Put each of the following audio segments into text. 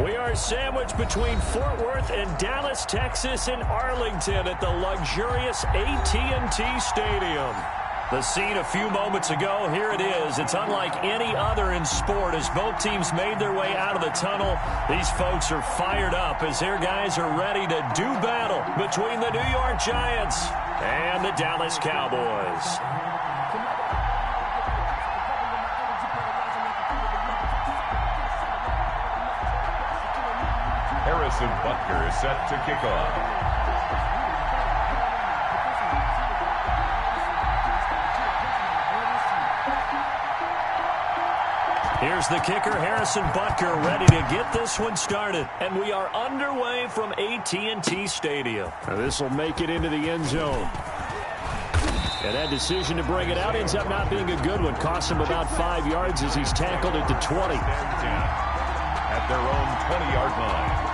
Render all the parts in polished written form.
We are sandwiched between Fort Worth and Dallas, Texas, and Arlington at the luxurious AT&T Stadium. The scene a few moments ago, here it is. It's unlike any other in sport as both teams made their way out of the tunnel. These folks are fired up as their guys are ready to do battle between the New York Giants and the Dallas Cowboys. Harrison Butker is set to kick off. Here's the kicker, Harrison Butker, ready to get this one started. And we are underway from AT&T Stadium. Now this will make it into the end zone. And that decision to bring it out ends up not being a good one. Costs him about 5 yards as he's tackled at the 20. At their own 20-yard line.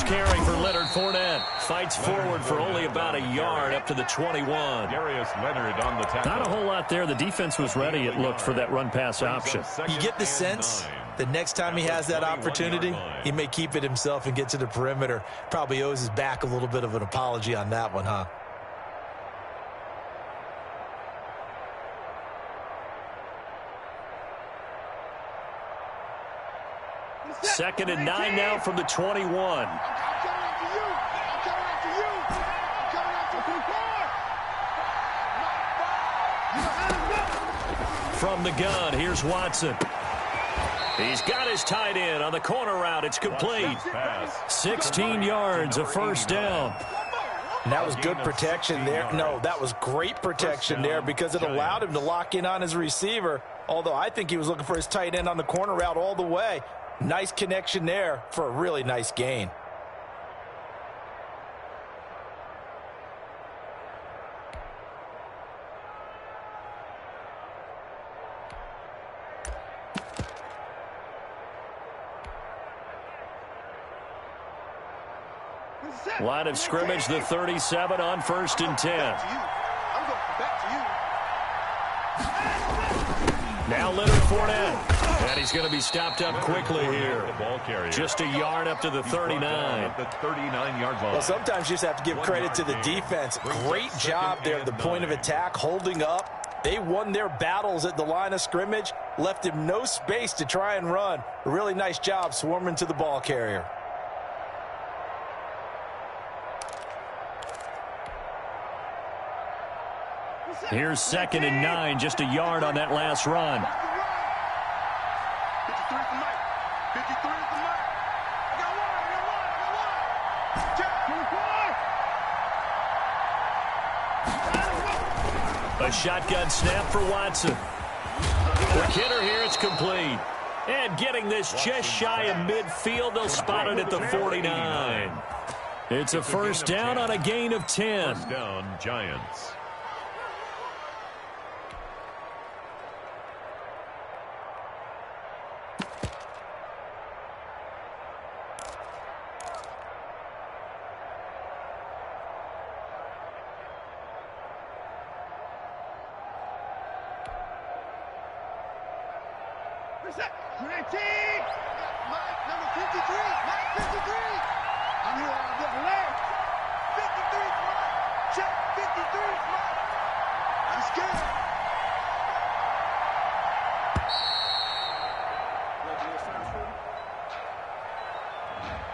Carry for Leonard Fournette. Fights forward for only about a yard up to the 21. Darius Leonard on the tackle. Not a whole lot there. The defense was ready, it looked, for that run-pass option. You get the sense the next time he has that opportunity, he may keep it himself and get to the perimeter. Probably owes his back a little bit of an apology on that one, huh? Second and 9 now from the 21. From the gun, here's Watson. He's got his tight end on the corner route. It's complete. 16 yards, a first down. And that was good protection there. No, that was great protection there because it allowed him to lock in on his receiver, although I think he was looking for his tight end on the corner route all the way. Nice connection there for a really nice gain. Line of scrimmage, the 37 on 1st and 10. Now Leonard Fournette. And he's going to be stopped up quickly here. Just a yard up to the 39. Well, sometimes you just have to give credit to the defense. Great job there at the point of attack, holding up. They won their battles at the line of scrimmage, left him no space to try and run. A really nice job swarming to the ball carrier. Here's 2nd and 9, just a yard on that last run. A shotgun snap for Watson. For Kidder here, it's complete. And getting this just shy of midfield, they'll spot it at the 49. It's a first down on a gain of 10. First down, Giants.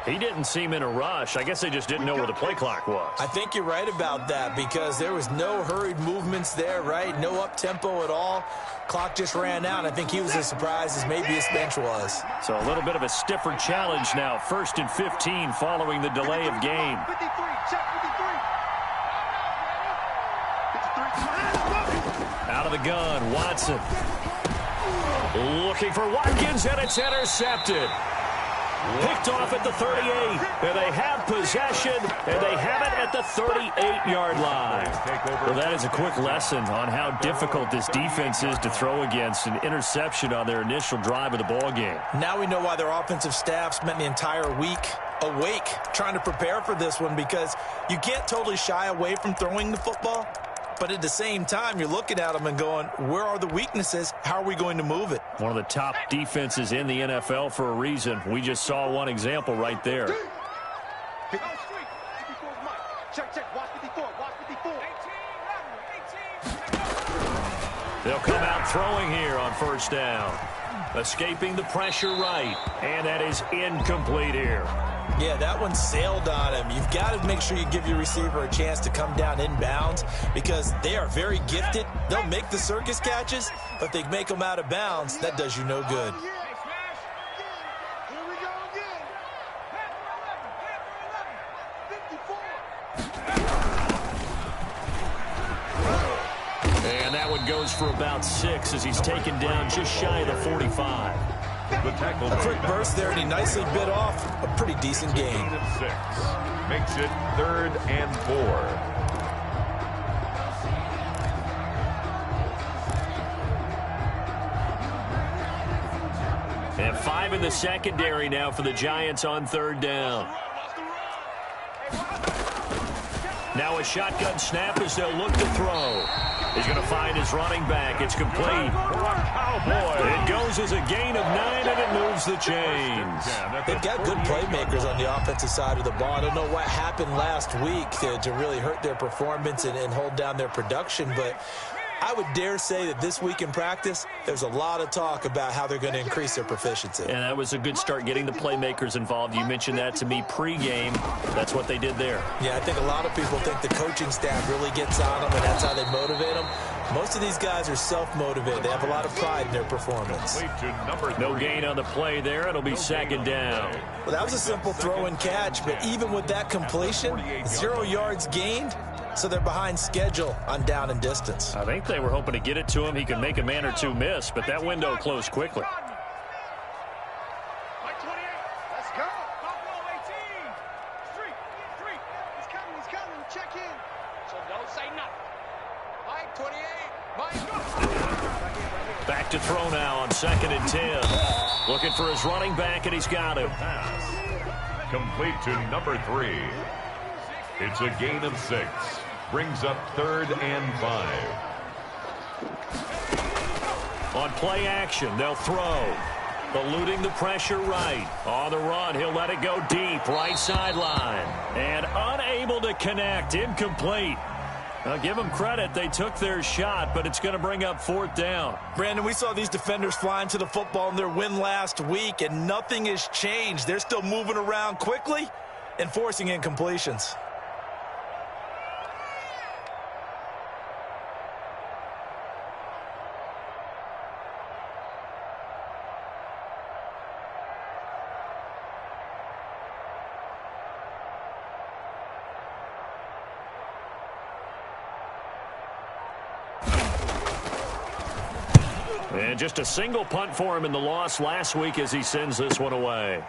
He didn't seem in a rush. I guess they just didn't know where the play clock was. I think you're right about that because there was no hurried movements there, right? No up-tempo at all. Clock just ran out. I think he was as surprised as maybe his bench was. So a little bit of a stiffer challenge now. 1st and 15 following the delay of game. 53, check 53. Out of the gun, Watson. Looking for Watkins, and it's intercepted. Picked off at the 38, and they have possession, and they have it at the 38-yard line. Well, that is a quick lesson on how difficult this defense is to throw against. An interception on their initial drive of the ball game. Now we know why their offensive staff spent the entire week awake trying to prepare for this one, because you can't totally shy away from throwing the football. But at the same time, you're looking at them and going, where are the weaknesses? How are we going to move it? One of the top defenses in the NFL for a reason. We just saw one example right there. They'll come out throwing here on 1st down. Escaping the pressure right. And that is incomplete here. Yeah, that one sailed on him. You've got to make sure you give your receiver a chance to come down inbounds because they are very gifted. They'll make the circus catches, but if they make them out of bounds, that does you no good. And that one goes for about 6 as he's taken down just shy of the 45. A quick burst there, and he nicely bit off a pretty decent gain. 6 makes it 3rd and 4. And 5 in the secondary now for the Giants on 3rd down. Now a shotgun snap as they'll look to throw. He's going to find his running back. It's complete. It goes as a gain of 9, and it moves the chains. They've got good playmakers on the offensive side of the ball. I don't know what happened last week to really hurt their performance and hold down their production, but I would dare say that this week in practice, there's a lot of talk about how they're going to increase their proficiency. And that was a good start getting the playmakers involved. You mentioned that to me pregame. That's what they did there. Yeah, I think a lot of people think the coaching staff really gets on them, and that's how they motivate them. Most of these guys are self-motivated. They have a lot of pride in their performance. No gain on the play there. It'll be 2nd down. Well, that was a simple throw and catch, but even with that completion, 0 yards gained. So they're behind schedule on down and distance. I think they were hoping to get it to him. He could make a man or two miss, but that window closed quickly. Let's go. Buffalo 18. Street. He's coming. Check in. So don't say nothing. Mike 28. Back to throw now on 2nd and 10. Looking for his running back, and he's got him. Complete to number 3. It's a gain of 6. Brings up 3rd and 5. On play action, they'll throw. Eluding the pressure right. On the run, he'll let it go deep, right sideline. And unable to connect, incomplete. I'll give them credit. They took their shot, but it's going to bring up 4th down. Brandon, we saw these defenders flying to the football in their win last week, and nothing has changed. They're still moving around quickly and forcing incompletions. And just a single punt for him in the loss last week as he sends this one away.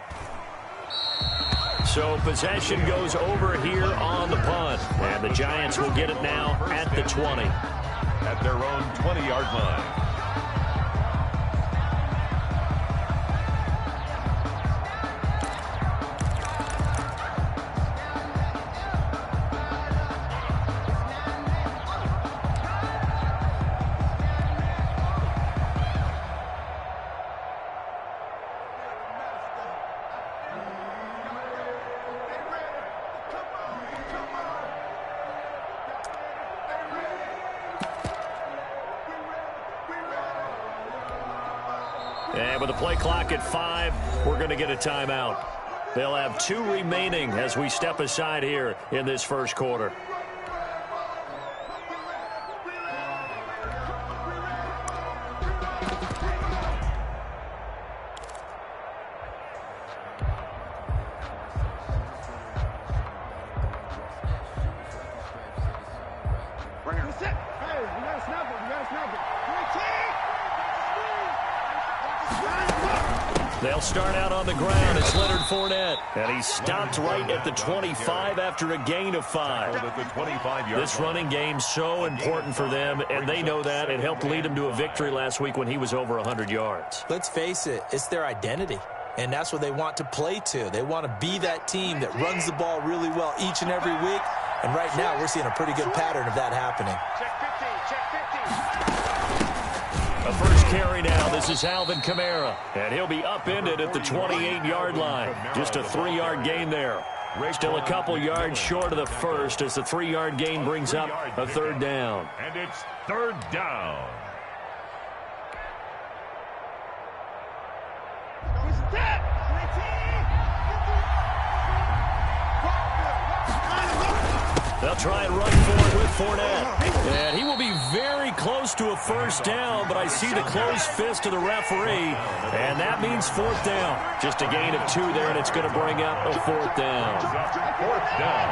So possession goes over here on the punt. And the Giants will get it now at the 20. At their own 20-yard line. And with the play clock at 5, we're going to get a timeout. They'll have 2 remaining as we step aside here in this first quarter. They'll start out on the ground. It's Leonard Fournette. And he stopped right at the 25 after a gain of 5. This running game's so important for them, and they know that. It helped lead them to a victory last week when he was over 100 yards. Let's face it, it's their identity. And that's what they want to play to. They want to be that team that runs the ball really well each and every week. And right now, we're seeing a pretty good pattern of that happening. A first carry now. This is Alvin Kamara. And he'll be upended at the 28-yard line. Just a 3-yard gain there. Still a couple yards short of the first as the 3-yard gain brings up a third down. And it's third down. They'll try and run for it with Fournette. And he will be very close to a first down, but I see the closed fist of the referee, and that means fourth down. Just a gain of 2 there, and it's going to bring up a fourth down. Fourth down.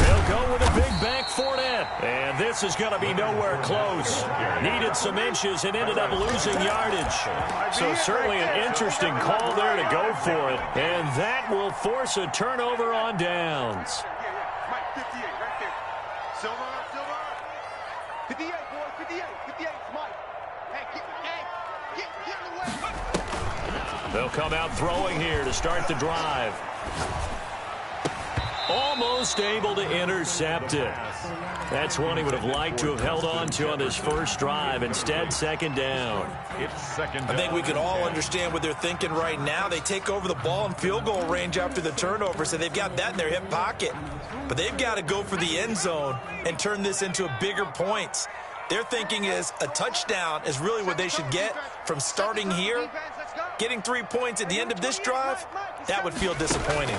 They'll go with a big back Fournette, and this is going to be nowhere close. Needed some inches and ended up losing yardage. So certainly an interesting call there to go for it, and that will force a turnover on downs. 58, boys, 58, 58, Mike. Hey, get in the way. They'll come out throwing here to start the drive. Almost able to intercept it. That's one he would have liked to have held on to on this first drive. Instead, second down. It's second down. I think we could all understand what they're thinking right now. They take over the ball in field goal range after the turnover, so they've got that in their hip pocket. But they've got to go for the end zone and turn this into a bigger points. Their thinking is a touchdown is really what they should get from starting here. Getting 3 points at the end of this drive, that would feel disappointing.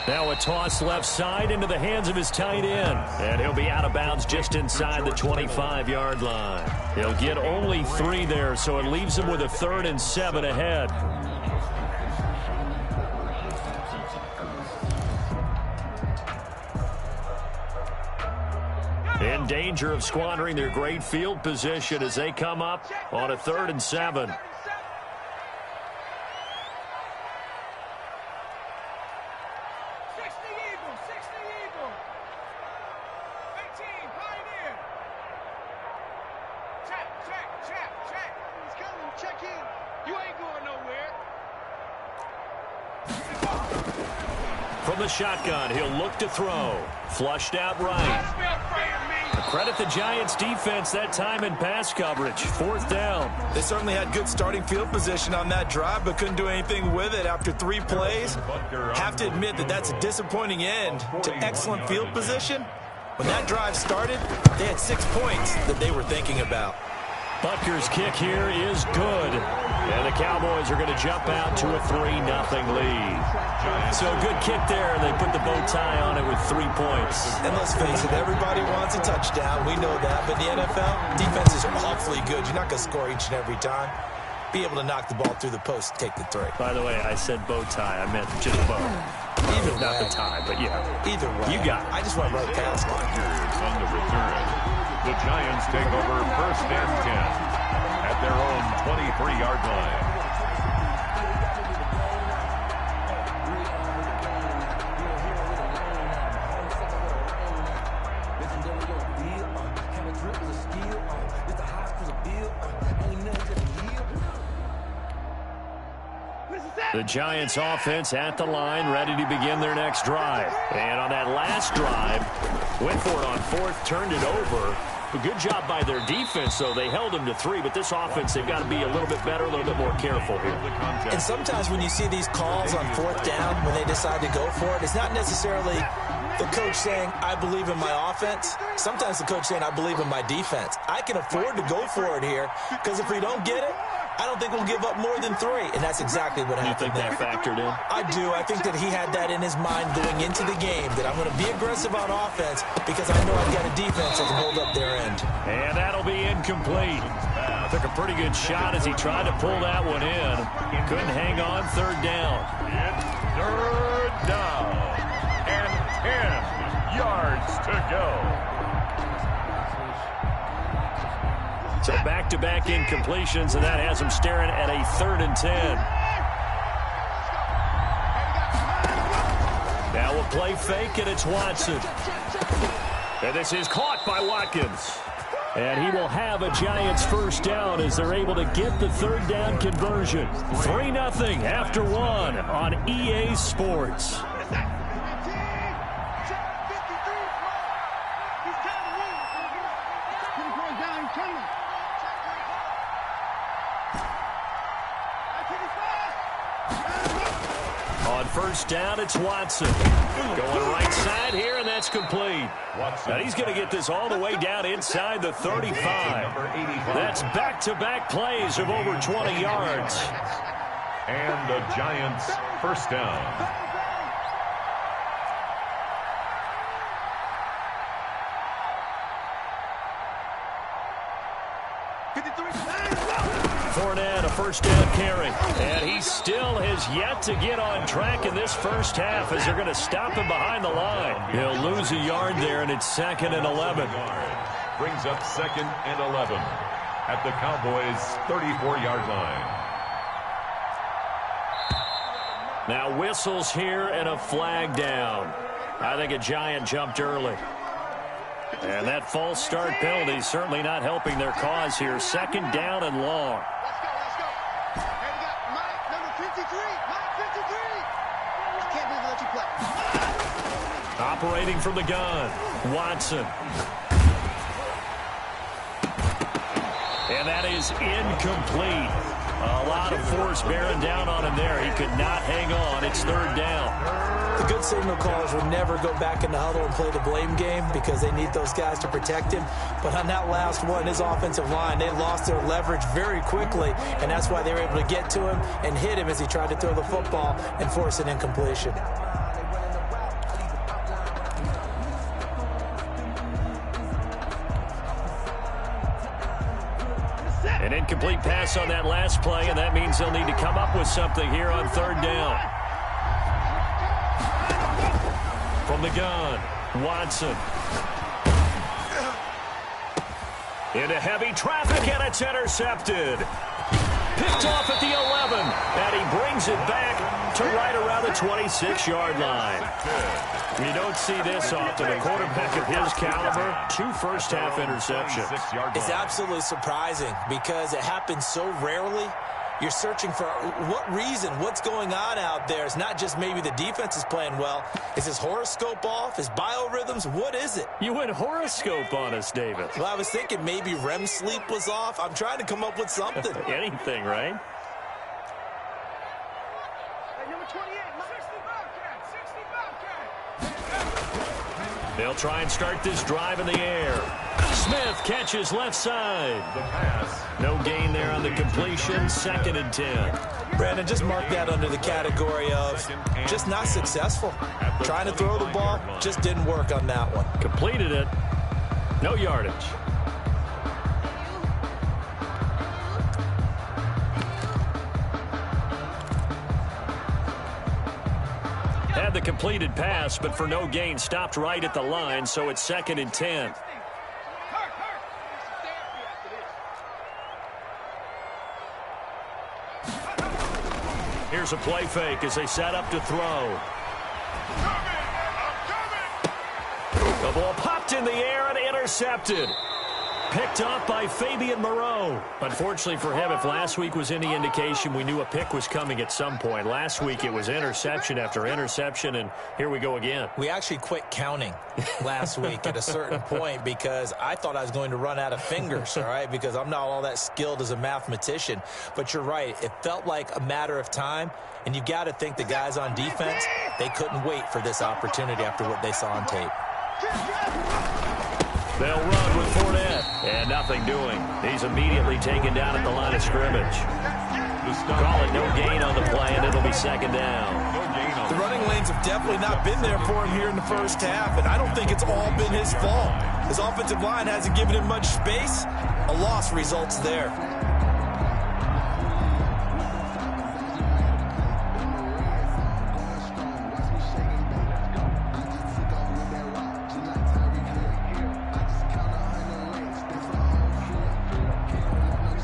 Now a toss left side into the hands of his tight end. And he'll be out of bounds just inside the 25-yard line. He'll get only 3 there, so it leaves him with a 3rd and 7 ahead. In danger of squandering their great field position as they come up on a 3rd and 7. From the shotgun, he'll look to throw. Flushed out right. Credit the Giants defense that time in pass coverage. 4th down. They certainly had good starting field position on that drive, but couldn't do anything with it after 3 plays. Have to admit that that's a disappointing end to excellent field position. When that drive started, they had 6 points that they were thinking about. Butker's kick here is good. And the Cowboys are going to jump out to a 3-0 lead. So good kick there. They put the bow tie on it with 3 points. And let's face it, everybody wants a touchdown. We know that. But in the NFL, defense is awfully good. You're not going to score each and every time. Be able to knock the ball through the post and take the 3. By the way, I said bow tie. I meant just bow. Either Not way. the tie, but yeah. Either way. You got it. I just went right past it. On the return. The Giants take over 1st and 10 at their own 23-yard line. The Giants offense at the line, ready to begin their next drive. And on that last drive, went for it on 4th, turned it over. A good job by their defense, though. They held them to 3, but this offense, they've got to be a little bit better, a little bit more careful here. And sometimes when you see these calls on 4th down, when they decide to go for it, it's not necessarily the coach saying, I believe in my offense. Sometimes the coach saying, I believe in my defense. I can afford to go for it here, because if we don't get it, I don't think we'll give up more than 3, and that's exactly what happened there. You think that factored in? I do. I think that he had that in his mind going into the game, that I'm going to be aggressive on offense because I know I've got a defense that can hold up their end. And that'll be incomplete. Took a pretty good shot as he tried to pull that one in. Couldn't hang on, third down. It's third down and 10 yards to go. So back-to-back incompletions, and that has him staring at a 3rd and 10. Now a play fake, and it's Watson. And this is caught by Watkins. And he will have a Giants first down as they're able to get the 3rd down conversion. 3-0 after 1 on EA Sports. On first down, it's Watson. Going right side here, and that's complete. Now he's going to get this all the way down inside the 35. That's back-to-back plays of over 20 yards. And the Giants first down. Fournette, a first down carry. And he still has yet to get on track in this first half as they're going to stop him behind the line. He'll lose a yard there, and it's 2nd and 11. Brings up 2nd and 11 at the Cowboys' 34-yard line. Now whistles here and a flag down. I think a Giant jumped early. And that false start penalty is certainly not helping their cause here. 2nd down and long. Let's go. Hey, we got Mike, number 53. Mike, 53. I can't believe they let you play. Operating from the gun, Watson. And that is incomplete. A lot of force bearing down on him there. He could not hang on. It's 3rd down. The good signal callers will never go back in the huddle and play the blame game because they need those guys to protect him. But on that last one, his offensive line, they lost their leverage very quickly, and that's why they were able to get to him and hit him as he tried to throw the football and force an incompletion. An incomplete pass on that last play, and that means they'll need to come up with something here on 3rd down. From the gun, Watson. Into heavy traffic, and it's intercepted. Picked off at the 11, and he brings it back to right around the 26-yard line. You don't see this often. A quarterback of his caliber, 2 first-half interceptions. It's absolutely surprising because it happens so rarely. You're searching for what reason, what's going on out there. It's not just maybe the defense is playing well. Is his horoscope off? His biorhythms? What is it? You went horoscope on us, David. Well, I was thinking maybe REM sleep was off. I'm trying to come up with something. Anything, right? Hey, number 28, 60 Bobcat. They'll try and start this drive in the air. Smith catches left side. The pass. No gain there on the completion. 2nd and 10. Brandon, just mark that under the category of just not successful. Trying to throw the ball, just didn't work on that one. Completed it. No yardage. Had the completed pass, but for no gain, stopped right at the line, so it's 2nd and 10. Here's a play fake as they set up to throw. The ball popped in the air and intercepted. Picked up by Fabian Moreau. Unfortunately for him, if last week was any indication, we knew a pick was coming at some point. Last week it was interception after interception, and here we go again. We actually quit counting last week at a certain point because I thought I was going to run out of fingers, all right, because I'm not all that skilled as a mathematician. But you're right. It felt like a matter of time, and you've got to think the guys on defense, they couldn't wait for this opportunity after what they saw on tape. They'll run with Fournette. And nothing doing. He's immediately taken down at the line of scrimmage. Call it no gain on the play, and it'll be second down. The running lanes have definitely not been there for him here in the first half, and I don't think it's all been his fault. His offensive line hasn't given him much space. A loss results there.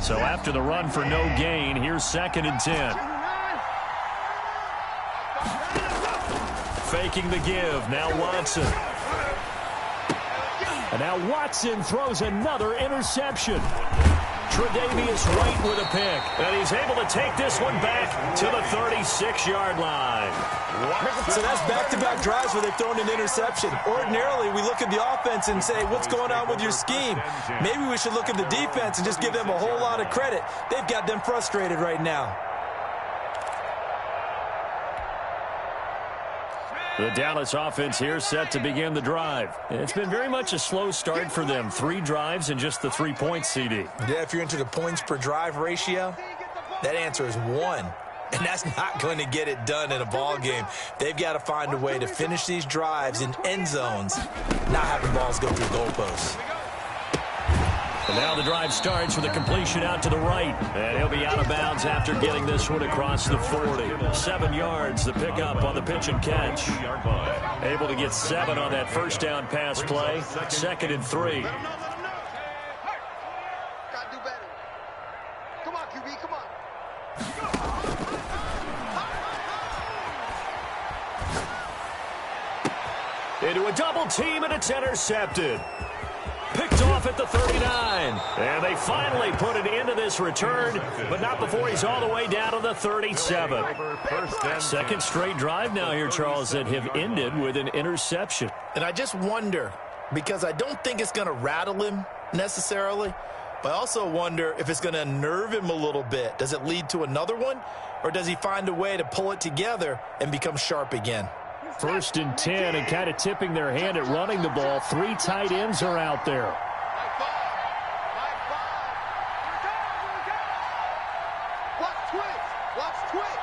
So after the run for no gain, here's 2nd and 10. Faking the give. Now Watson. And now Watson throws another interception. Tre'Davious White with a pick. And he's able to take this one back to the 36-yard line. So that's back-to-back drives where they've thrown an interception. Ordinarily, we look at the offense and say, what's going on with your scheme? Maybe we should look at the defense and just give them a whole lot of credit. They've got them frustrated right now. The Dallas offense here set to begin the drive. It's been very much a slow start for them. 3 drives and just the 3 points, CD. Yeah, if you're into the points per drive ratio, that answer is 1. And that's not going to get it done in a ball game. They've got to find a way to finish these drives in end zones, not having balls go through goalposts. And now the drive starts with a completion out to the right. And he'll be out of bounds after getting this one across the 40. 7 yards, the pickup on the pitch and catch. Able to get 7 on that first down pass play. 2nd and 3. Gotta do better. Come on, QB, come on. Into a double team, and it's intercepted. Picked off at the 39. And they finally put an end to this return, but not before he's all the way down to the 37. 2nd straight drive now here, Charles, that have ended with an interception. And I just wonder, because I don't think it's going to rattle him necessarily, but I also wonder if it's going to unnerve him a little bit. Does it lead to another one, or does he find a way to pull it together and become sharp again? 1st and 10, and kind of tipping their hand at running the ball. 3 tight ends are out there. Watch twist. Watch twist.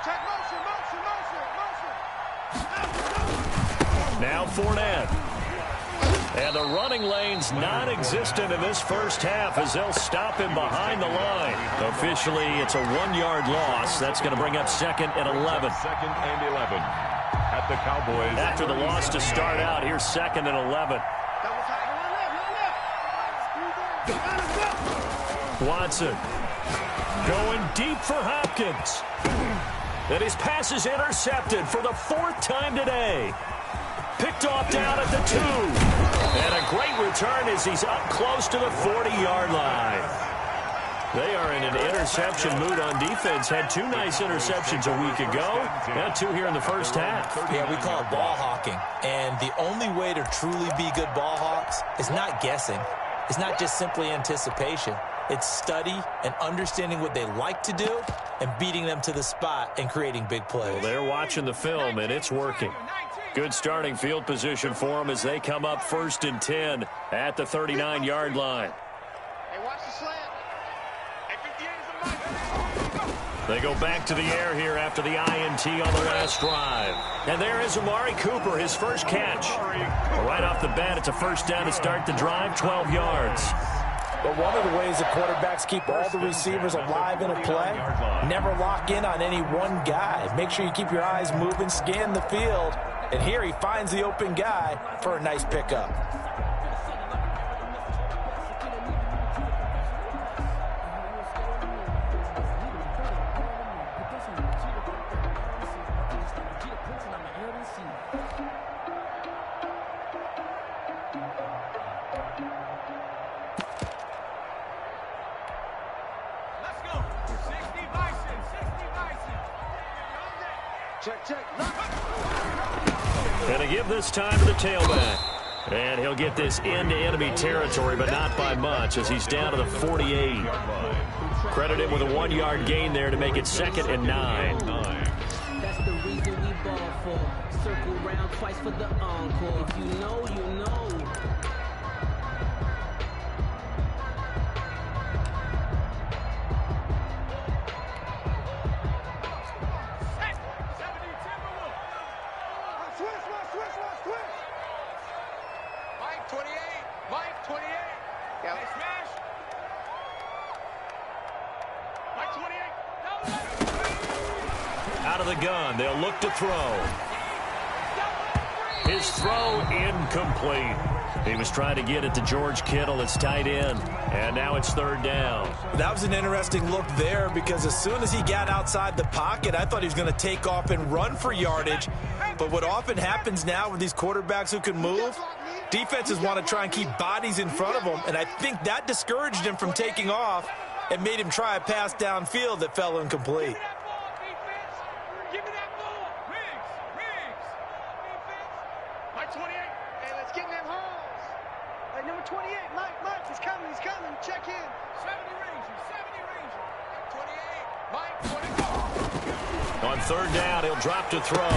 Check motion. Now Fournette. And the running lane's non-existent in this first half as they'll stop him behind the line. Officially, it's a 1-yard loss. That's going to bring up 2nd and 11. 2nd and 11 at the Cowboys. After the loss to start out, here's 2nd and 11. Watson going deep for Hopkins. And his pass is intercepted for the 4th time today. Picked off down at the 2. And a great return as he's up close to the 40-yard line. They are in an interception mood on defense. Had 2 nice interceptions a week ago. Now 2 here in the first half. Yeah, we call it ball hawking. And the only way to truly be good ball hawks is not guessing. It's not just simply anticipation. It's study and understanding what they like to do and beating them to the spot and creating big plays. Well, they're watching the film, and it's working. Good starting field position for them as they come up 1st and 10 at the 39-yard line. Hey, watch the slant. Hey, 58 is the mic. They go back to the air here after the INT on the last drive. And there is Amari Cooper, his first catch. Right off the bat, it's a first down to start the drive, 12 yards. But one of the ways the quarterbacks keep all the receivers alive in a play, never lock in on any one guy. Make sure you keep your eyes moving, scan the field. And here he finds the open guy for a nice pickup. And a give this time to the tailback. And he'll get this into enemy territory, but not by much as he's down to the 48. Credit him with a 1-yard gain there to make it 2nd and 9. That's the reason we ball for. Circle round twice for the encore. If you know, you know. Mike, 28. Yep. Hey, smash. Mike, 28. Out of the gun, they'll look to throw. His throw incomplete. He was trying to get it to George Kittle, its tight end, and now it's third down. That was an interesting look there because as soon as he got outside the pocket, I thought he was going to take off and run for yardage. But what often happens now with these quarterbacks who can move, defenses want to try and keep bodies in front of them, and I think that discouraged him from taking off and made him try a pass downfield that fell incomplete. Give me that ball. Riggs. Mike, 28. Hey, let's get in them holes. Hey, number 28, Mike, he's coming. Check in. 70 Ranger. 28. Mike, 24. On third down, he'll drop to throw.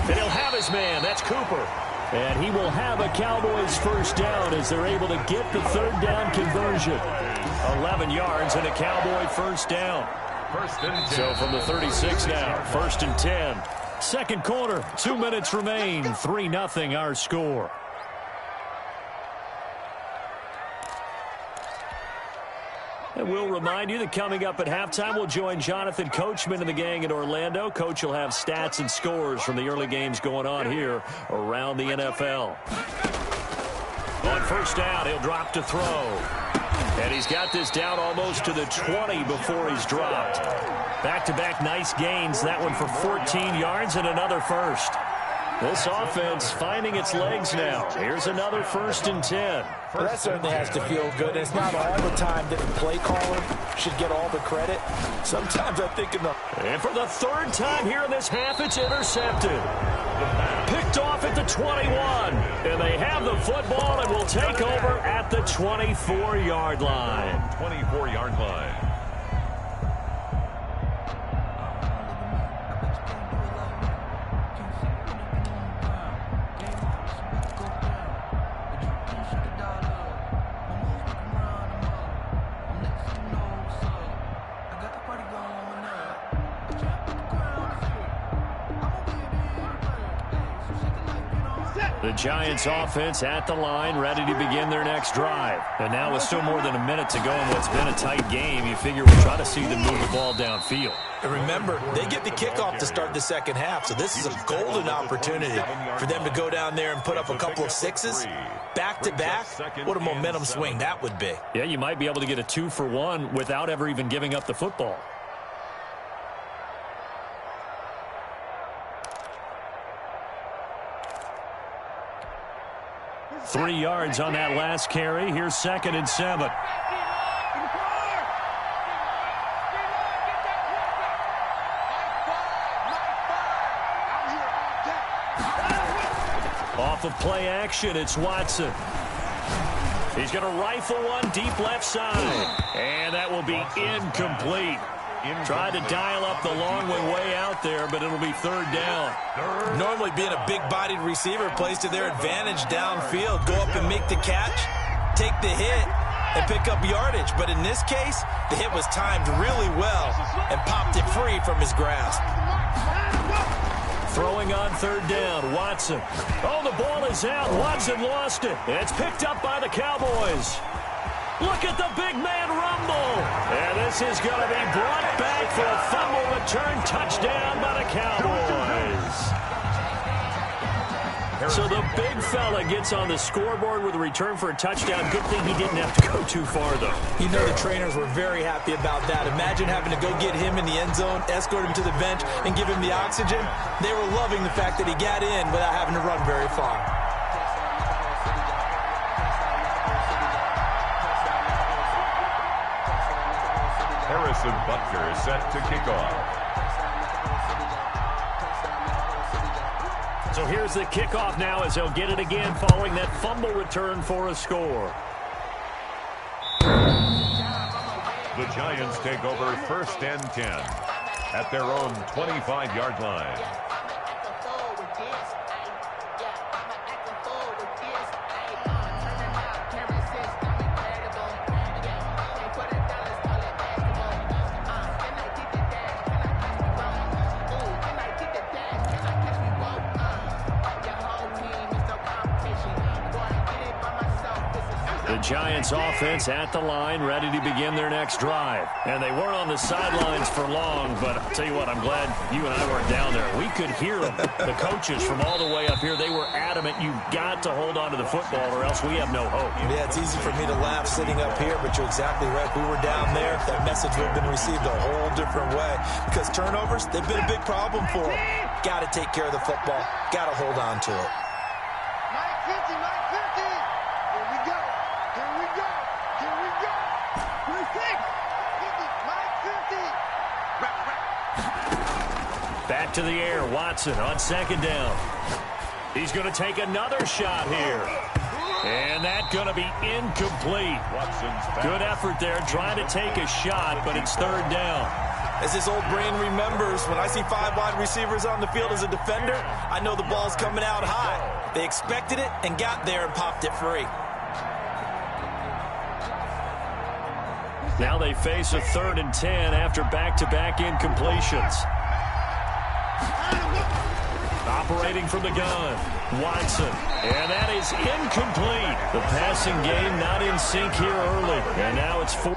And he'll have his man. That's Cooper. And he will have a Cowboys first down as they're able to get the third down conversion. 11 yards and a Cowboy first down. First and 10. So from the 36 now, first and 10. Second quarter, 2 minutes remain. 3-0 our score. And we'll remind you that coming up at halftime, we'll join Jonathan Coachman and the gang in Orlando. Coach will have stats and scores from the early games going on here around the NFL. On first down, he'll drop to throw. And he's got this down almost to the 20 before he's dropped. Back-to-back nice gains. That one for 14 yards and another first. This offense finding its legs now. Here's another first and 10. Well, that certainly has to feel good. It's not all the time that the play caller should get all the credit. Sometimes I think And for the third time here in this half, it's intercepted. Picked off at the 21. And they have the football and will take over at the 24-yard line. 24-yard line. The Giants offense at the line, ready to begin their next drive. And now with still more than a minute to go in what's been a tight game, you figure we'll try to see them move the ball downfield. And remember, they get the kickoff to start the second half, so this is a golden opportunity for them to go down there and put up a couple of sixes. Back-to-back, what a momentum swing that would be. Yeah, you might be able to get a 2-for-1 without ever even giving up the football. Three yards on that last carry. Here's second and 7. Off of play action, it's Watson. He's going to rifle one deep left side. And that will be incomplete. Tried to dial up the long one way out there, but it'll be third down. Normally being a big-bodied receiver plays to their advantage downfield. Go up and make the catch, take the hit, and pick up yardage. But in this case, the hit was timed really well and popped it free from his grasp. Throwing on third down, Watson. Oh, the ball is out. Watson lost it. It's picked up by the Cowboys. Look at the big man rumble. And this is going to be brought back for a fumble return touchdown by the Cowboys. So the big fella gets on the scoreboard with a return for a touchdown. Good thing he didn't have to go too far, though. You know the trainers were very happy about that. Imagine having to go get him in the end zone, escort him to the bench, and give him the oxygen. They were loving the fact that he got in without having to run very far. Harrison Butker is set to kick off. So here's the kickoff now as they'll get it again following that fumble return for a score. The Giants take over first and 10 at their own 25-yard line. The Giants offense at the line, ready to begin their next drive. And they weren't on the sidelines for long, but I'll tell you what, I'm glad you and I weren't down there. We could hear them. The coaches from all the way up here, they were adamant, you've got to hold on to the football or else we have no hope. Yeah, it's easy for me to laugh sitting up here, but you're exactly right. If we were down there, that message would have been received a whole different way. Because turnovers, they've been a big problem for them. Got to take care of the football. Got to hold on to it. Mike 50, Mike 50. Here we go. Here we go. Here we go. 26. 50, Mike 50. Back to the air, Watson on second down. He's going to take another shot here. And that's going to be incomplete. Good effort there, trying to take a shot, but it's third down. As his old brain remembers, when I see 5 wide receivers on the field as a defender, I know the ball's coming out high. They expected it and got there and popped it free. Now they face a 3rd and 10 after back-to-back incompletions. Operating from the gun, Watson. And that is incomplete. The passing game not in sync here early. And now it's 4.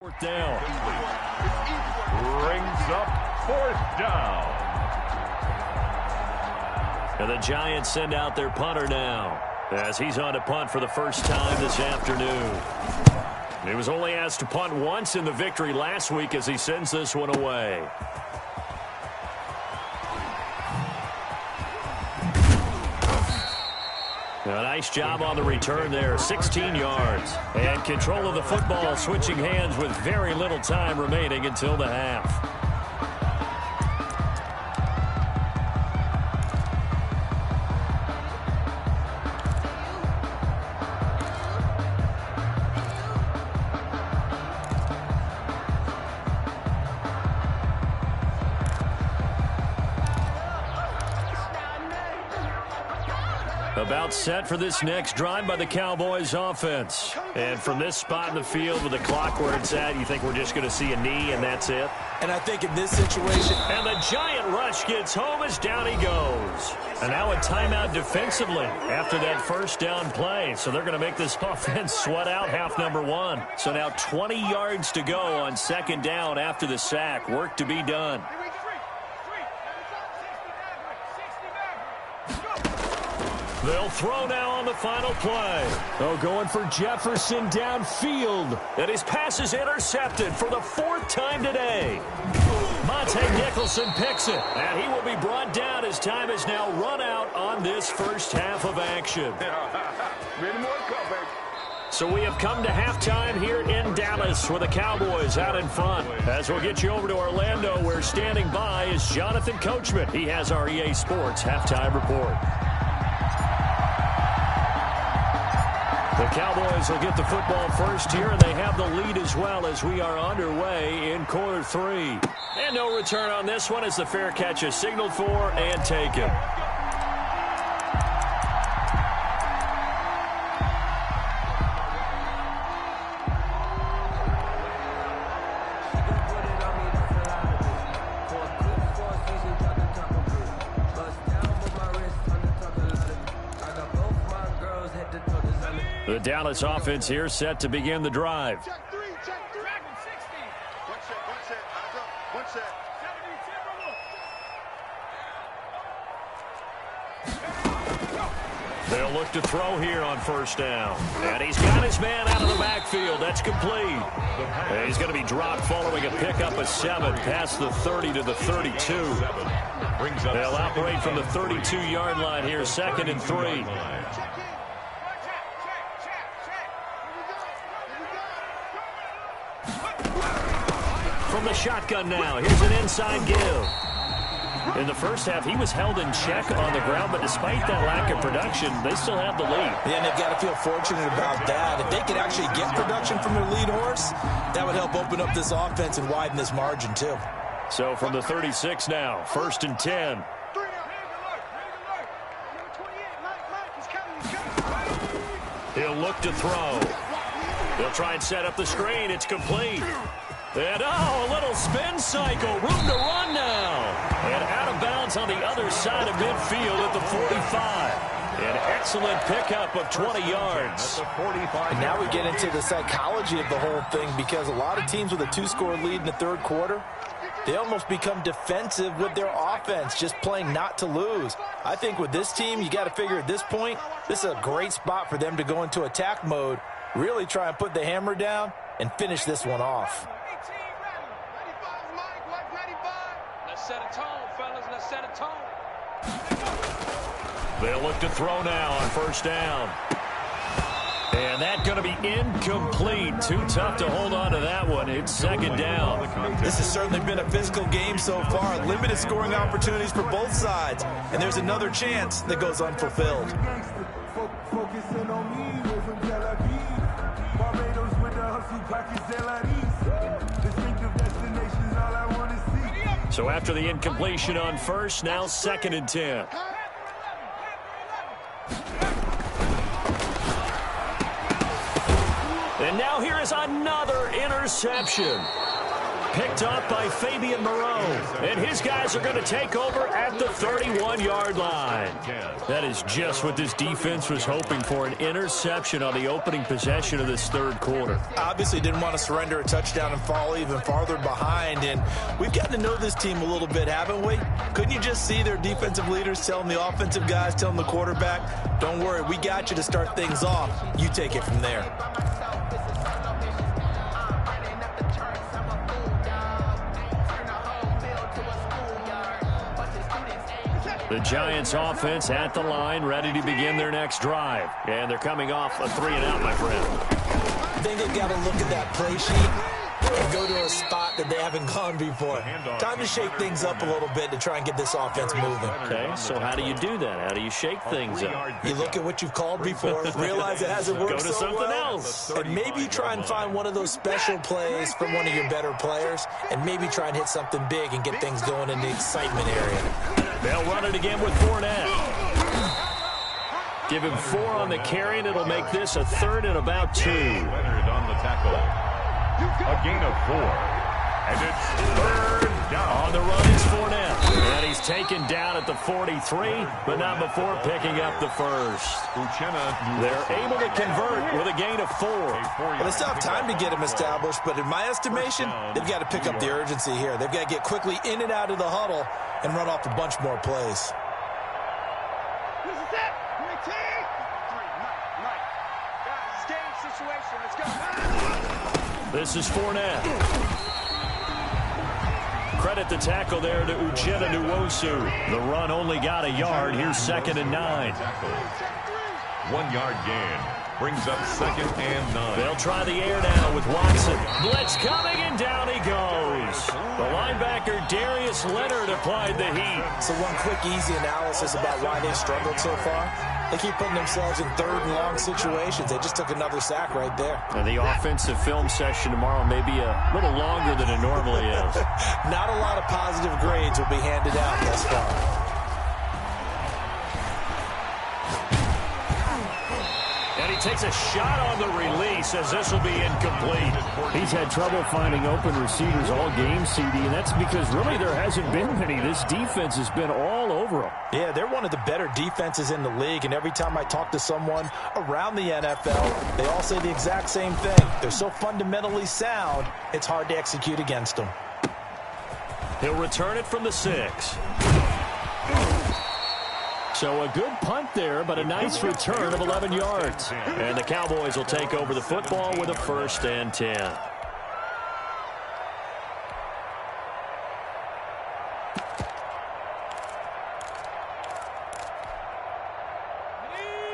Fourth down. Brings up fourth down. And the Giants send out their punter now, as he's on to punt for the first time this afternoon. He was only asked to punt once in the victory last week as he sends this one away. A nice job on the return there, 16 yards. And control of the football, switching hands with very little time remaining until the half. About set for this next drive by the Cowboys offense. And from this spot in the field with the clock where it's at, you think we're just going to see a knee and that's it? And I think in this situation... And the giant rush gets home as down he goes. And now a timeout defensively after that first down play. So they're going to make this offense sweat out half number one. So now 20 yards to go on second down after the sack. Work to be done. They'll throw now on the final play. Oh, going for Jefferson downfield. And his pass is intercepted for the fourth time today. Monte Nicholson picks it. And he will be brought down as time is now run out on this first half of action. So we have come to halftime here in Dallas with the Cowboys out in front. As we'll get you over to Orlando, where standing by is Jonathan Coachman. He has our EA Sports halftime report. The Cowboys will get the football first here, and they have the lead as well as we are underway in quarter three. And no return on this one as the fair catch is signaled for and taken. The Dallas offense here set to begin the drive. Check three. One set. They'll look to throw here on first down. And he's got his man out of the backfield. That's complete. And he's going to be dropped following a pickup of 7 past the 30 to the 32. They'll operate from the 32-yard line here, 2nd and 3. From the shotgun now, here's an inside give. In the first half, he was held in check on the ground, but despite that lack of production, they still have the lead. Yeah, and they've got to feel fortunate about that. If they could actually get production from their lead horse, that would help open up this offense and widen this margin, too. So from the 36 now, 1st and 10. He'll look to throw. They'll try and set up the screen. It's complete. And, a little spin cycle. Room to run now. And out of bounds on the other side of midfield at the 45. An excellent pickup of 20 yards. And now we get into the psychology of the whole thing, because a lot of teams with a 2-score lead in the third quarter, they almost become defensive with their offense, just playing not to lose. I think with this team, you got to figure at this point, this is a great spot for them to go into attack mode, really try and put the hammer down and finish this one off. Let's set a tone, fellas. Let's set a tone. They'll look to throw now on first down. And that's going to be incomplete. Too tough to hold on to that one. It's 2nd down. This has certainly been a physical game so far. Limited scoring opportunities for both sides. And there's another chance that goes unfulfilled. So after the incompletion on first, now 2nd and 10. And now here is another interception. Picked off by Fabian Moreau. And his guys are going to take over at the 31-yard line. That is just what this defense was hoping for, an interception on the opening possession of this third quarter. Obviously didn't want to surrender a touchdown and fall even farther behind. And we've gotten to know this team a little bit, haven't we? Couldn't you just see their defensive leaders telling the offensive guys, telling the quarterback, don't worry, we got you to start things off. You take it from there. The Giants offense at the line, ready to begin their next drive. And they're coming off a 3-and-out, my friend. I think they've got to look at that play sheet and go to a spot that they haven't gone before. Time to shake things up a little bit to try and get this offense moving. Okay, so how do you do that? How do you shake things up? You look at what you've called before, realize it hasn't worked Go to so something well, else. and maybe try and find one of those special plays from one of your better players, and maybe try and hit something big and get things going in the excitement area. They'll run it again with Fournette. Give him 4 on the carry, and it'll make this a 3rd and about 2. Leonard on the tackle. A gain of 4. And it's 3rd down. On the run is Fournette. And he's taken down at the 43, but not before picking up the first. They're able to convert with a gain of 4. Well, they still have time to get him established, but in my estimation, they've got to pick up the urgency here. They've got to get quickly in and out of the huddle and run off a bunch more plays. This is it. Routine. 3, Mike. Guys, game situation. Let's go. This is Fournette. Credit the tackle there to Uchenna Nwosu. The run only got a yard. Here's 2nd and 9. 1 yard gain. Brings up 2nd and 9. They'll try the air now with Watson. Blitz coming, and down he goes. The linebacker Darius Leonard applied the heat. So one quick, easy analysis about why they struggled so far. They keep putting themselves in 3rd and long situations. They just took another sack right there. And the offensive film session tomorrow may be a little longer than it normally is. Not a lot of positive grades will be handed out thus far. And he takes a shot on the release as this will be incomplete. He's had trouble finding open receivers all game, CD, and that's because really there hasn't been many. This defense has been all over them. Yeah, they're one of the better defenses in the league, and every time I talk to someone around the NFL, they all say the exact same thing. They're so fundamentally sound, it's hard to execute against them. He'll return it from the 6. So a good punt there, but a nice return of 11 yards. And the Cowboys will take over the football with a 1st and 10.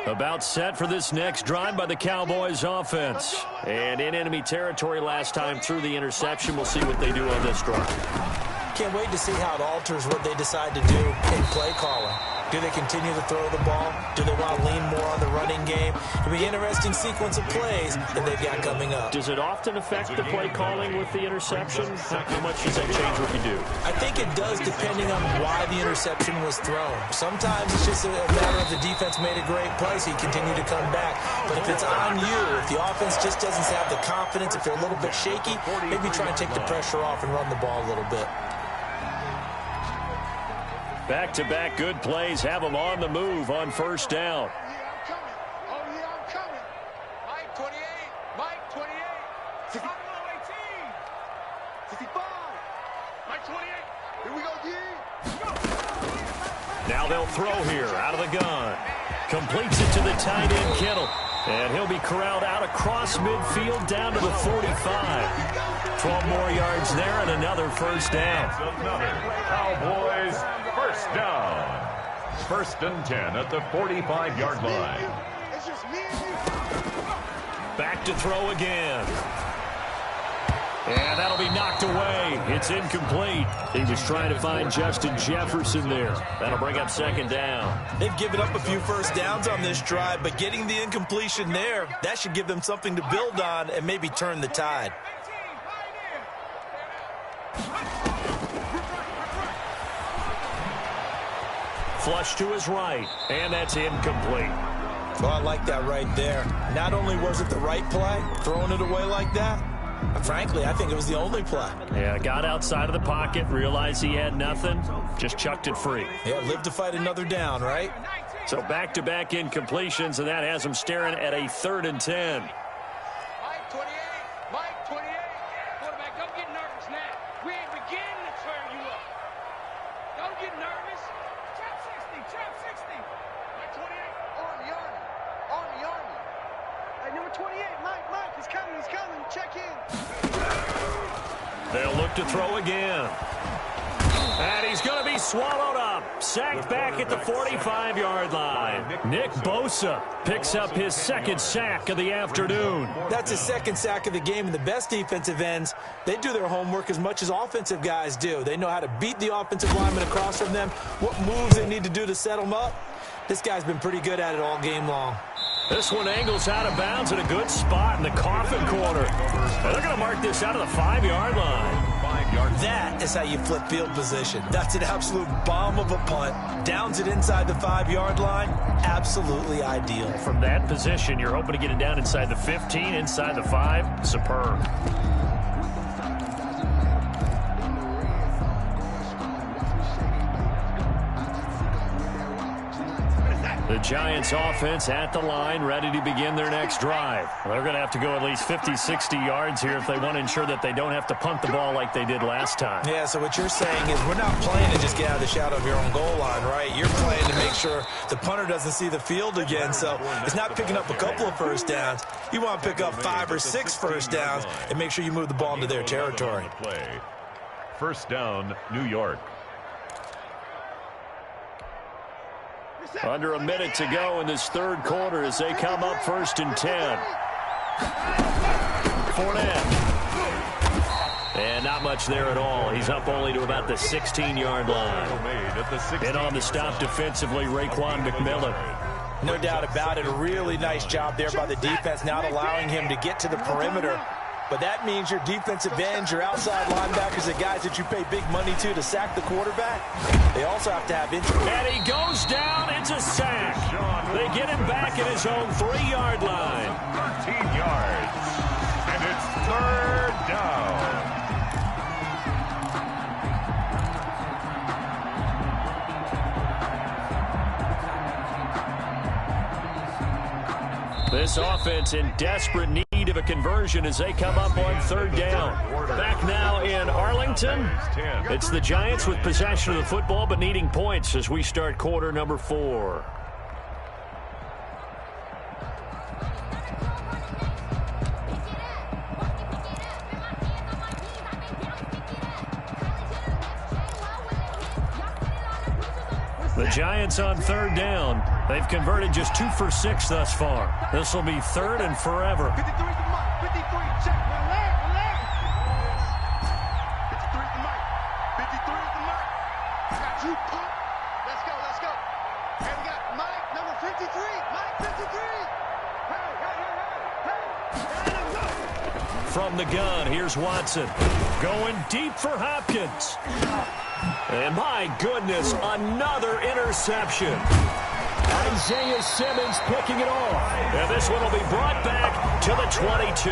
About set for this next drive by the Cowboys offense. And in enemy territory last time through the interception. We'll see what they do on this drive. Can't wait to see how it alters what they decide to do in play calling. Do they continue to throw the ball? Do they want to lean more on the running game? It'll be an interesting sequence of plays that they've got coming up. Does it often affect the play calling with the interception? How much does that change what you do? I think it does, depending on why the interception was thrown. Sometimes it's just a matter of the defense made a great play, so you continue to come back. But if it's on you, if the offense just doesn't have the confidence, if they're a little bit shaky, maybe try and take the pressure off and run the ball a little bit. Back-to-back good plays have them on the move on 1st down. Oh, yeah, I'm coming. Mike, 28. Mike, 28. 60, 18. 65. Mike, 28. Here we go, D. Now they'll throw here out of the gun. Completes it to the tight end, Kittle. And he'll be corralled out across midfield down to the 45. 12 more yards there and another 1st down. Another Cowboys 1st down. 1st and 10 at the 45-yard line. It's just me and you. Back to throw again. And that'll be knocked away. It's incomplete. He was trying to find Justin Jefferson there. That'll bring up 2nd down. They've given up a few 1st downs on this drive, but getting the incompletion there, that should give them something to build on and maybe turn the tide. Flush to his right, and that's incomplete. Well, I like that right there. Not only was it the right play, throwing it away like that, Frankly, I think it was the only play. Yeah, got outside of the pocket, realized he had nothing, just chucked it free. Yeah, live to fight another down, right? So back-to-back incompletions, and that has him staring at a 3rd and 10. Mike 28. Mike 28. Quarterback, don't get nervous now. We ain't beginning to turn you up. Don't get nervous. Trap 60. Trap 60. Mike 28. Army. Hey, number 28, Mike, he's coming. Check in. They'll look to throw again. And he's going to be swallowed up. Sacked back at the 45-yard line. Nick Bosa picks up his 2nd sack of the afternoon. That's his 2nd sack of the game, and the best defensive ends, they do their homework as much as offensive guys do. They know how to beat the offensive lineman across from them, what moves they need to do to set them up. This guy's been pretty good at it all game long. This one angles out of bounds at a good spot in the coffin corner. And they're going to mark this out of the 5-yard line. That is how you flip field position. That's an absolute bomb of a punt. Downs it inside the 5-yard line. Absolutely ideal. From that position, you're hoping to get it down inside the 15, inside the 5. Superb. The Giants offense at the line, ready to begin their next drive. They're going to have to go at least 50, 60 yards here if they want to ensure that they don't have to punt the ball like they did last time. Yeah, so what you're saying is we're not playing to just get out of the shadow of your own goal line, right? You're playing to make sure the punter doesn't see the field again. So it's not picking up a couple of first downs. You want to pick up 5 or 6 first downs and make sure you move the ball into their territory. First down, New York. Under a minute to go in this 3rd quarter as they come up 1st and 10. Fournette. And not much there at all. He's up only to about the 16-yard line. And on the stop defensively, Raekwon McMillan. No doubt about it. A really nice job there by the defense, not allowing him to get to the perimeter. But that means your defensive ends, your outside linebackers, the guys that you pay big money to sack the quarterback, they also have to have injury. And he goes down. It's a sack. They get him back at his own 3-yard line. 13 yards. And it's 3rd down. This offense in desperate need of a conversion as they come up on 3rd down. Back now in Arlington. It's the Giants with possession of the football but needing points as we start quarter number 4. The Giants on 3rd down. They've converted just 2 for 6 thus far. This will be 3rd and forever. 53 to Mike. 53, check. Relax. 53 to Mike. 53 to Mike. Got you pumped. Let's go. And we got Mike, number 53. Mike, 53. Hey, let's go. From the gun, here's Watson. Going deep for Hopkins. And my goodness, another interception. Isaiah Simmons picking it off. And this one will be brought back to the 22.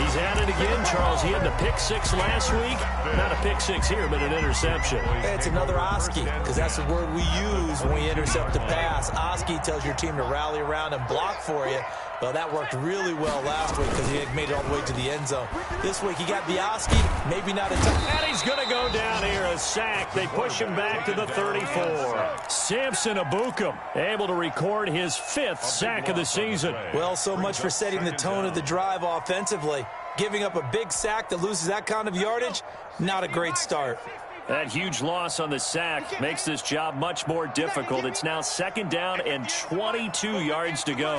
He's at it again, Charles. He had the pick 6 last week. Not a pick 6 here, but an interception. It's another Oski, because that's the word we use when we intercept the pass. Oski tells your team to rally around and block for you. Well, that worked really well last week because he had made it all the way to the end zone. This week, he got the Oski, maybe not a touchdown. And he's going to go down here, a sack. They push him back to the 34. Samson Ebukam able to record his 5th sack of the season. Well, so much for setting the tone of the drive offensively. Giving up a big sack that loses that kind of yardage, not a great start. That huge loss on the sack makes this job much more difficult. It's now 2nd down and 22 yards to go.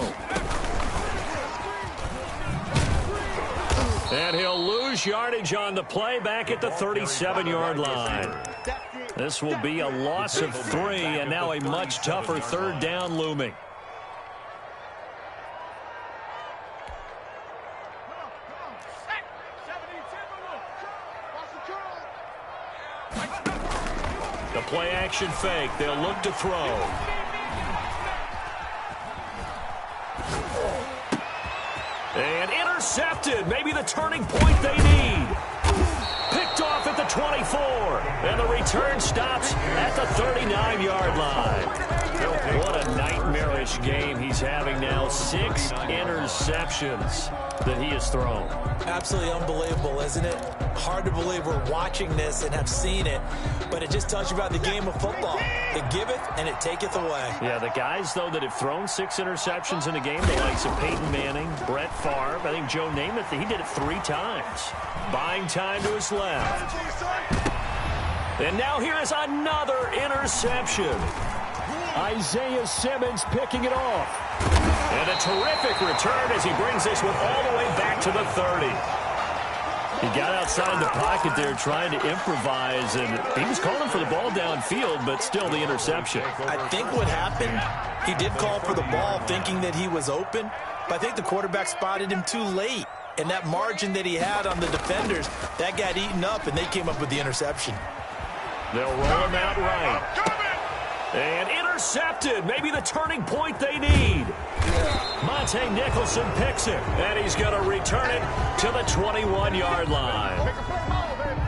And he'll lose yardage on the play back at the 37-yard line. This will be a loss of 3, and now a much tougher 3rd down looming. The play action fake. They'll look to throw. And intercepted. Maybe the turning point they need. Picked off at the 24. And the return stops at the 39-yard line. What a nightmarish game he's having now. 6 interceptions that he has thrown. Absolutely unbelievable, isn't it? Hard to believe we're watching this and have seen it, but it just tells you about the game of football. It giveth and it taketh away. Yeah, the guys, though, that have thrown 6 interceptions in a game, the likes of Peyton Manning, Brett Favre, I think Joe Namath, he did it 3 times. Buying time to his left. And now here is another interception. Isaiah Simmons picking it off. And a terrific return as he brings this one all the way back to the 30. He got outside the pocket there trying to improvise, and he was calling for the ball downfield, but still the interception. I think what happened, he did call for the ball thinking that he was open, but I think the quarterback spotted him too late. And that margin that he had on the defenders, that got eaten up, and they came up with the interception. They'll roll him out right. And intercepted. Maybe the turning point they need. Monte Nicholson picks it, and he's going to return it to the 21-yard line.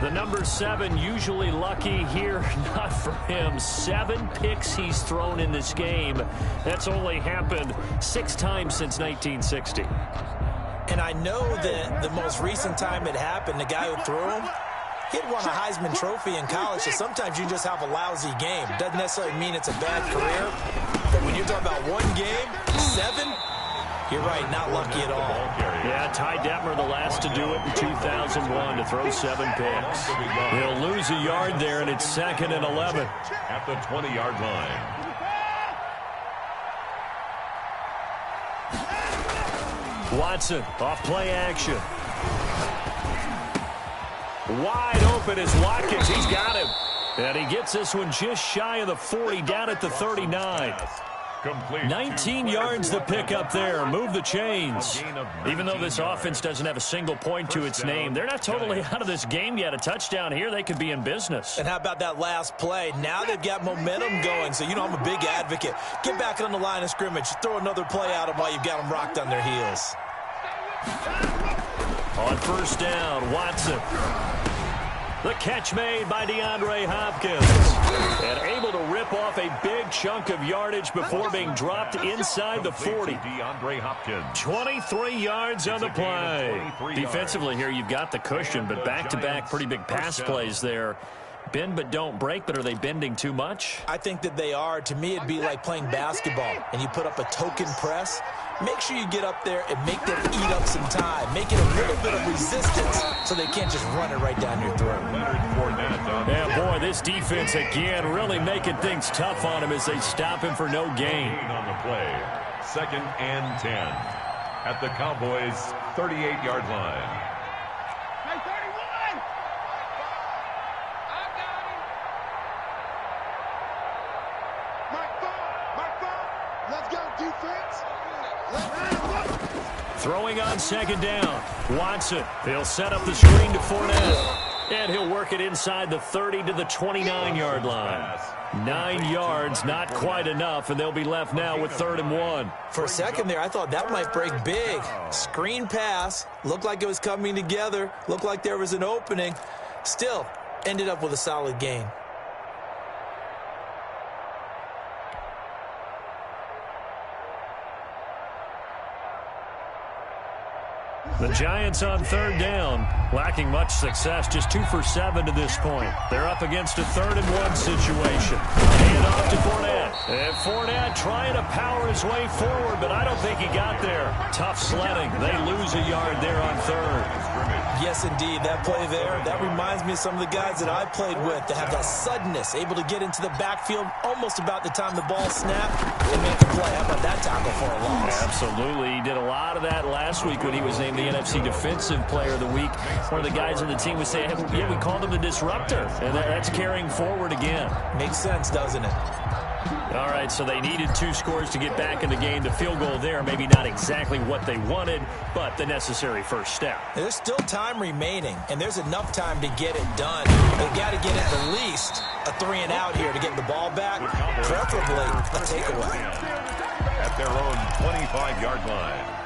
The number 7 usually lucky here, not for him. 7 picks he's thrown in this game. That's only happened 6 times since 1960. And I know that the most recent time it happened, the guy who threw him, he had won a Heisman Trophy in college, so sometimes you just have a lousy game. Doesn't necessarily mean it's a bad career, but when you're talking about one game, 7, you're right, not lucky at all. Yeah, Ty Detmer, the last to do it in 2001, to throw 7 picks. He'll lose a yard there, and it's 2nd and 11. At the 20-yard line. Watson, off play action. Wide open is Watkins. He's got him. And he gets this one just shy of the 40, down at the 39. 19 yards to pick up there. Move the chains. Even though this offense doesn't have a single point to its name, they're not totally out of this game yet. A touchdown here, they could be in business. And how about that last play? Now they've got momentum going, so you know I'm a big advocate. Get back on the line of scrimmage. Throw another play at them while you've got them rocked on their heels. On first down, Watson. The catch made by DeAndre Hopkins. And able to rip off a big chunk of yardage before being dropped inside the 40. DeAndre Hopkins. 23 yards on the play. Defensively here, you've got the cushion, but back-to-back pretty big pass plays there. Bend but don't break, but are they bending too much? I think that they are. To me, it'd be like playing basketball, and you put up a token press. Make sure you get up there and make them eat up some time. Make it a little bit of resistance so they can't just run it right down your throat. Yeah, boy, this defense again really making things tough on him as they stop him for no gain. On the play, 2nd and 10 at the Cowboys' 38-yard line. Hey, 31! I got Mark 5. Let's go, defense. Throwing on 2nd down. Watson. He'll set up the screen to Fournette. And he'll work it inside the 30 to the 29-yard line. 9 yards, not quite enough, and they'll be left now with 3rd and 1. For a second there, I thought that might break big. Screen pass. Looked like it was coming together. Looked like there was an opening. Still, ended up with a solid gain. The Giants on 3rd down, lacking much success, just 2 for 7 to this point. They're up against a 3rd and 1 situation. Hand off to Fournette. And Fournette trying to power his way forward, but I don't think he got there. Tough sledding. They lose a yard there on 3rd. Yes, indeed. That play there, that reminds me of some of the guys that I played with that have that suddenness, able to get into the backfield almost about the time the ball snapped and make a play. How about that tackle for a loss? Absolutely. He did a lot of that last week when he was named the NFC Defensive Player of the Week. One of the guys on the team would say, hey, yeah, we called him the disruptor. And that's carrying forward again. Makes sense, doesn't it? All right, so they needed 2 scores to get back in the game. The field goal there, maybe not exactly what they wanted, but the necessary first step. There's still time remaining, and there's enough time to get it done. They've got to get at the least a 3-and-out here to get the ball back, preferably a takeaway. At their own 25-yard line.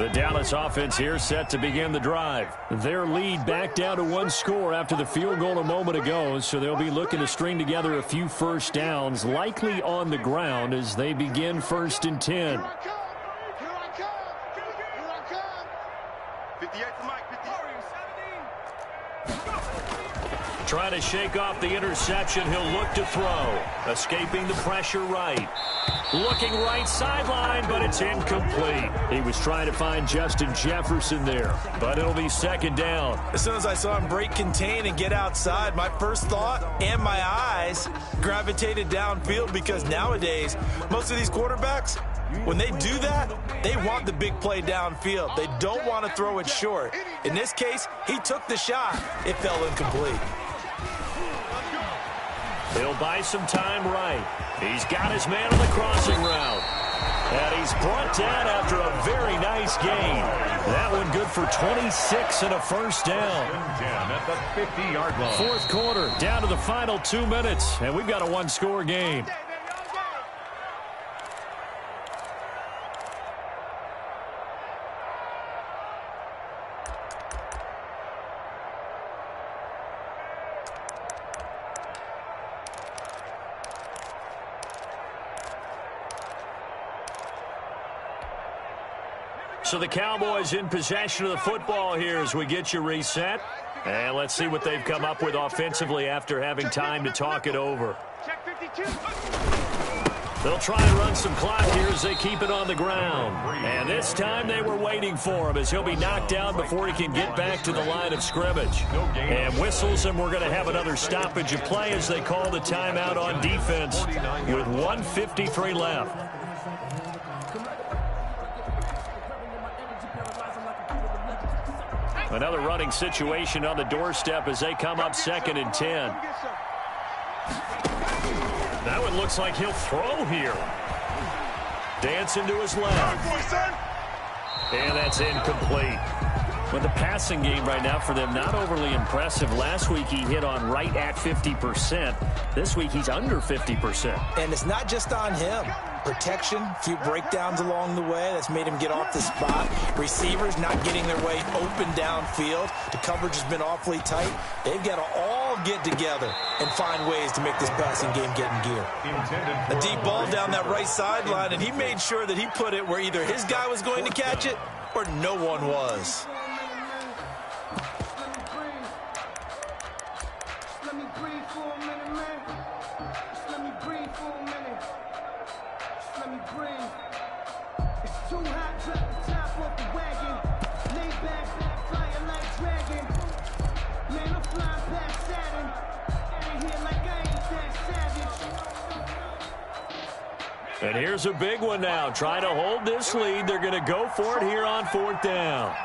The Dallas offense here set to begin the drive. Their lead back down to one score after the field goal a moment ago, so they'll be looking to string together a few first downs, likely on the ground as they begin 1st and 10. Here I come. 58 to Mike. 17. Trying to shake off the interception. He'll look to throw. Escaping the pressure right. Looking right sideline, but it's incomplete. He was trying to find Justin Jefferson there, but it'll be 2nd down. As soon as I saw him break contain and get outside, my first thought and my eyes gravitated downfield, because nowadays, most of these quarterbacks, when they do that, they want the big play downfield. They don't want to throw it short. In this case, he took the shot. It fell incomplete. He'll buy some time right. He's got his man on the crossing route. And he's brought down after a very nice gain. That one good for 26 and a first down. At the 50-yard line. 4th quarter, down to the final 2 minutes, and we've got a one-score game. So the Cowboys in possession of the football here as we get you reset. And let's see what they've come up with offensively after having time to talk it over. Check 52. They'll try and run some clock here as they keep it on the ground. And this time they were waiting for him as he'll be knocked down before he can get back to the line of scrimmage. And whistles, and we're going to have another stoppage of play as they call the timeout on defense with 1:53 left. Another running situation on the doorstep as they come up 2nd and 10. That one looks like he'll throw here. Dancing to his left. And that's incomplete. But the passing game right now for them, not overly impressive. Last week he hit on right at 50%. This week he's under 50%. And it's not just on him. Protection, a few breakdowns along the way. That's made him get off the spot. Receivers not getting their way open downfield. The coverage has been awfully tight. They've got to all get together and find ways to make this passing game get in gear. A deep ball down that right sideline, and he made sure that he put it where either his guy was going to catch it or no one was. And here's a big one now. Trying to hold this lead. They're going to go for it here on 4th down.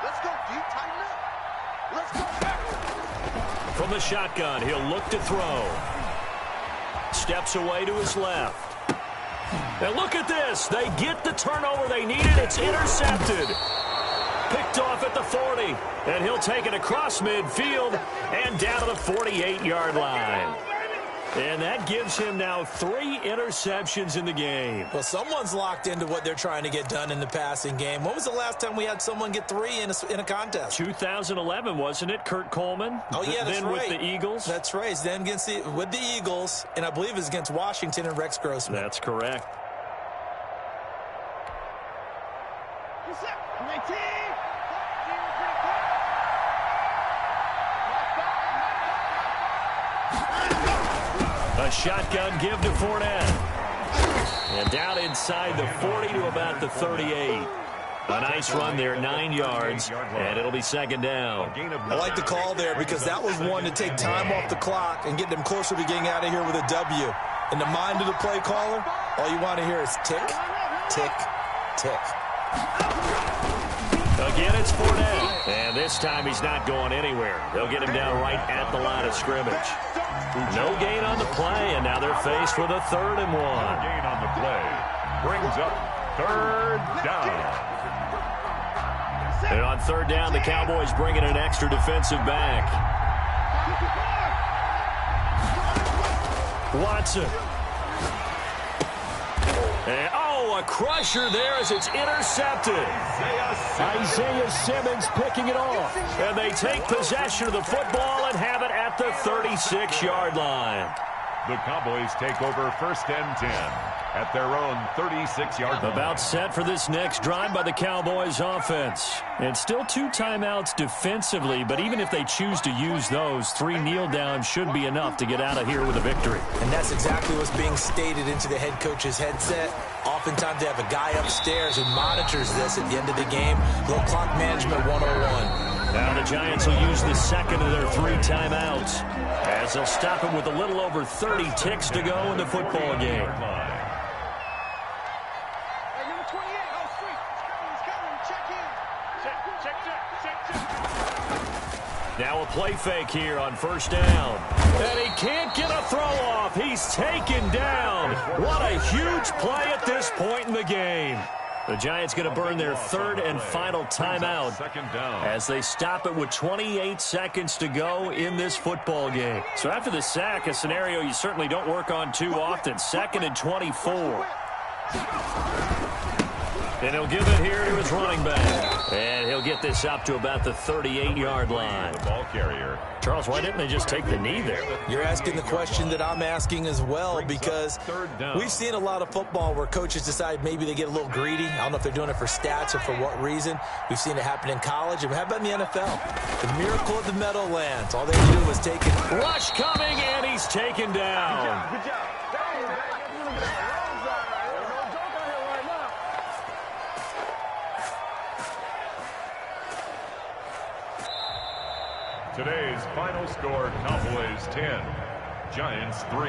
Let's go, D. Tighten up. Let's go. From the shotgun, he'll look to throw. Steps away to his left. And look at this. They get the turnover they needed. It's intercepted. Picked off at the 40. And he'll take it across midfield and down to the 48-yard line. And that gives him now 3 interceptions in the game. Well, someone's locked into what they're trying to get done in the passing game. When was the last time we had someone get 3 in a contest? 2011, wasn't it? Kurt Coleman? Oh, yeah, that's then right. With the Eagles? That's right. Then against with the Eagles, and I believe it was against Washington and Rex Grossman. That's correct. A shotgun give to Fournette. And down inside the 40 to about the 38. A nice run there, 9 yards, and it'll be 2nd down. I like the call there because that was one to take time off the clock and get them closer to getting out of here with a W. In the mind of the play caller, all you want to hear is tick, tick, tick. Again, it's Fournette. And this time he's not going anywhere. They'll get him down right at the line of scrimmage. No gain on the play, and now they're faced with a 3rd and 1. No gain on the play. Brings up 3rd down. And on 3rd down, the Cowboys bring in an extra defensive back. Watson. And, oh, a crusher there as it's intercepted. Isaiah Simmons picking it off. And they take possession of the football and have it at the 36-yard line. The Cowboys take over 1st and 10 at their own 36-yard line. About set for this next drive by the Cowboys offense. And still 2 timeouts defensively, but even if they choose to use those, 3 kneel downs should be enough to get out of here with a victory. And that's exactly what's being stated into the head coach's headset. Oftentimes they have a guy upstairs who monitors this at the end of the game. Little clock management 101. Now the Giants will use the second of their 3 timeouts as they'll stop him with a little over 30 ticks to go in the football game. Hey, number 28, oh, sweet. He's coming. Check in. Check. Now a play fake here on 1st down. And he can't get a throw off. He's taken down. What a huge play at this point in the game. The Giants going to burn their 3rd and final timeout as they stop it with 28 seconds to go in this football game. So after the sack, a scenario you certainly don't work on too often. 2nd and 24. And he'll give it here to his running back. And he'll get this up to about the 38-yard line. The ball carrier. Charles, why didn't they just take the knee there? You're asking the question that I'm asking as well, because we've seen a lot of football where coaches decide maybe they get a little greedy. I don't know if they're doing it for stats or for what reason. We've seen it happen in college. And how about in the NFL? The miracle of the Meadowlands. All they do is take it. Rush coming, and he's taken down. Good job. Today's final score, Cowboys 10, Giants 3.